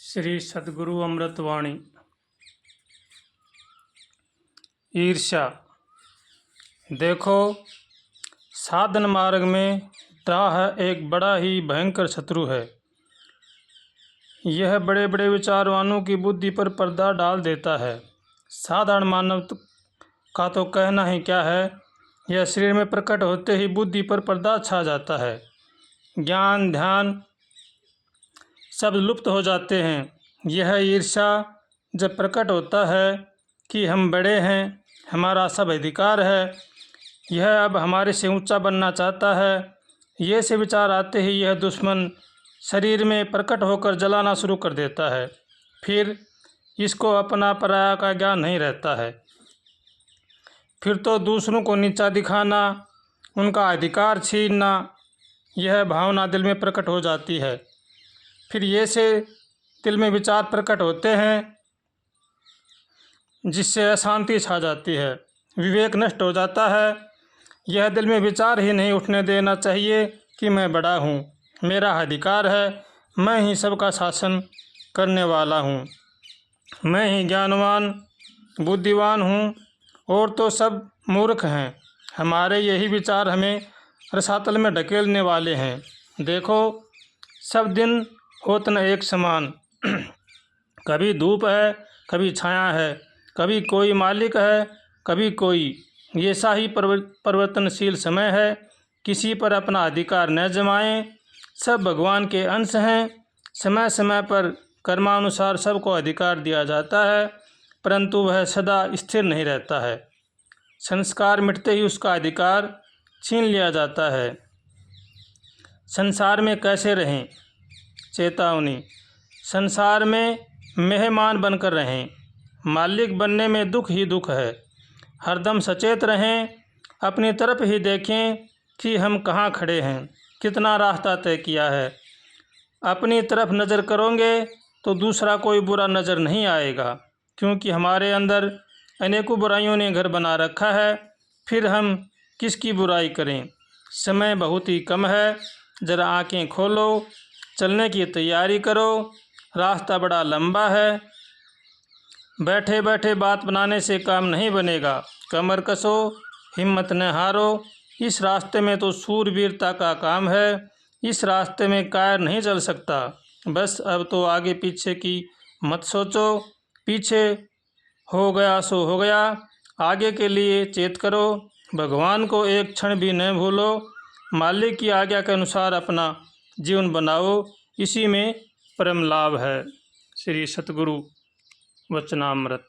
श्री सद्गुरु अमृतवाणी। ईर्ष्या। देखो, साधन मार्ग में दाह एक बड़ा ही भयंकर शत्रु है। यह बड़े बड़े विचारवानों की बुद्धि पर पर्दा डाल देता है। साधारण मानव का तो कहना ही क्या है, यह शरीर में प्रकट होते ही बुद्धि पर पर्दा छा जाता है। ज्ञान ध्यान सब लुप्त हो जाते हैं। यह ईर्ष्या जब प्रकट होता है कि हम बड़े हैं, हमारा सब अधिकार है, यह अब हमारे से ऊंचा बनना चाहता है, ये से विचार आते ही यह दुश्मन शरीर में प्रकट होकर जलाना शुरू कर देता है। फिर इसको अपना पराया का ज्ञान नहीं रहता है। फिर तो दूसरों को नीचा दिखाना, उनका अधिकार छीनना, यह भावना दिल में प्रकट हो जाती है। फिर ये से दिल में विचार प्रकट होते हैं जिससे अशांति छा जाती है, विवेक नष्ट हो जाता है। यह दिल में विचार ही नहीं उठने देना चाहिए कि मैं बड़ा हूँ, मेरा अधिकार है, मैं ही सबका शासन करने वाला हूँ, मैं ही ज्ञानवान बुद्धिवान हूँ और तो सब मूर्ख हैं। हमारे यही विचार हमें रसातल में ढकेलने वाले हैं। देखो, सब दिन होत न एक समान। कभी धूप है, कभी छाया है, कभी कोई मालिक है, कभी कोई। ये सा ही परिवर्तनशील समय है। किसी पर अपना अधिकार न जमाएं। सब भगवान के अंश हैं। समय समय पर कर्मानुसार सबको अधिकार दिया जाता है, परंतु वह सदा स्थिर नहीं रहता है। संस्कार मिटते ही उसका अधिकार छीन लिया जाता है। संसार में कैसे रहें? चेतावनी। संसार में मेहमान बनकर रहें, मालिक बनने में दुख ही दुख है। हरदम सचेत रहें, अपनी तरफ ही देखें कि हम कहाँ खड़े हैं, कितना रास्ता तय किया है। अपनी तरफ नज़र करोगे तो दूसरा कोई बुरा नज़र नहीं आएगा, क्योंकि हमारे अंदर अनेकों बुराइयों ने घर बना रखा है। फिर हम किसकी बुराई करें? समय बहुत ही कम है, ज़रा आंखें खोलो, चलने की तैयारी करो। रास्ता बड़ा लंबा है। बैठे बैठे बात बनाने से काम नहीं बनेगा। कमर कसो, हिम्मत न हारो। इस रास्ते में तो सूरवीरता का काम है। इस रास्ते में कायर नहीं चल सकता। बस अब तो आगे पीछे की मत सोचो। पीछे हो गया सो हो गया, आगे के लिए चेत करो। भगवान को एक क्षण भी न भूलो। मालिक की आज्ञा के अनुसार अपना जीवन बनाओ, इसी में परम लाभ है। श्री सतगुरु वचनामृत।